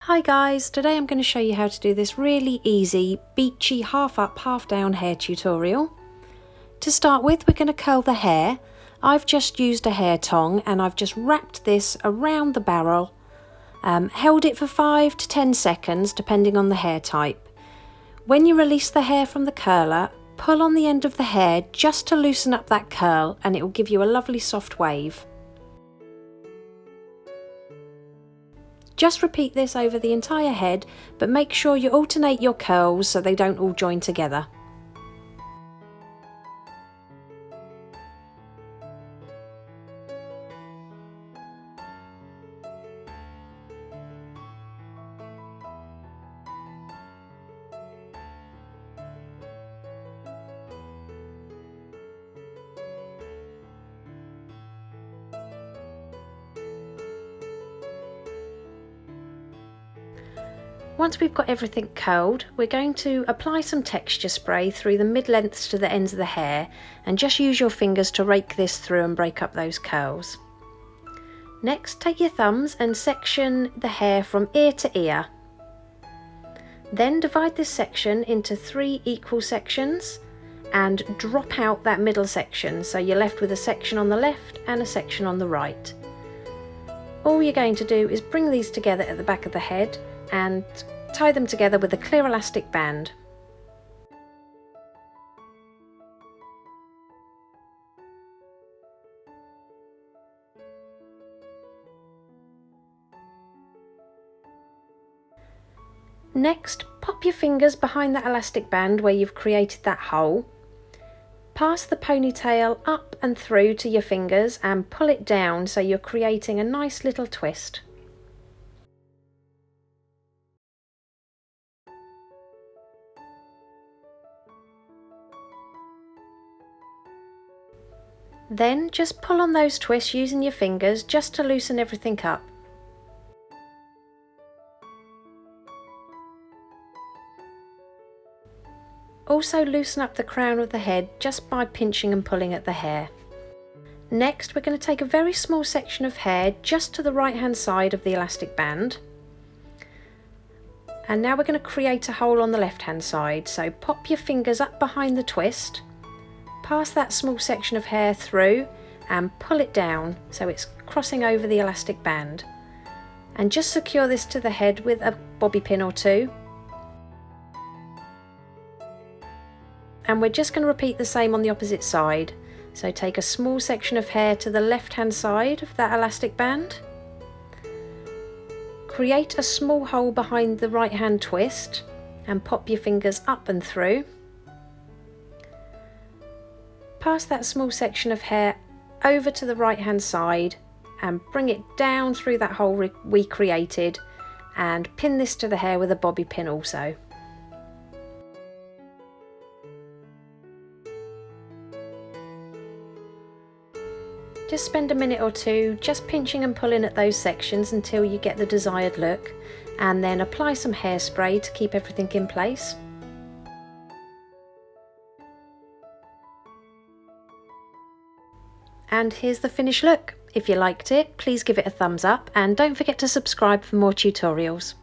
Hi guys, today I'm going to show you how to do this really easy beachy half up half down hair tutorial. To start with, we're going to curl the hair. I've just used a hair tong and I've just wrapped this around the barrel, held it for 5 to 10 seconds depending on the hair type. When you release the hair from the curler, pull on the end of the hair just to loosen up that curl and it will give you a lovely soft wave. Just repeat this over the entire head, but make sure you alternate your curls so they don't all join together. Once we've got everything curled, we're going to apply some texture spray through the mid-lengths to the ends of the hair and just use your fingers to rake this through and break up those curls. Next, take your thumbs and section the hair from ear to ear. Then divide this section into 3 equal sections and drop out that middle section so you're left with a section on the left and a section on the right. All you're going to do is bring these together at the back of the head and tie them together with a clear elastic band. Next, pop your fingers behind that elastic band where you've created that hole. Pass the ponytail up and through to your fingers and pull it down so you're creating a nice little twist. Then just pull on those twists using your fingers just to loosen everything up. Also loosen up the crown of the head just by pinching and pulling at the hair. Next, we're going to take a very small section of hair just to the right hand side of the elastic band. And now we're going to create a hole on the left hand side, so pop your fingers up behind the twist. Pass that small section of hair through and pull it down so it's crossing over the elastic band. And just secure this to the head with a bobby pin or two. And we're just going to repeat the same on the opposite side. So take a small section of hair to the left hand side of that elastic band. Create a small hole behind the right hand twist and pop your fingers up and through. Pass that small section of hair over to the right hand side and bring it down through that hole we created and pin this to the hair with a bobby pin also. Just spend a minute or two just pinching and pulling at those sections until you get the desired look, and then apply some hairspray to keep everything in place. And here's the finished look. If you liked it, please give it a thumbs up and don't forget to subscribe for more tutorials.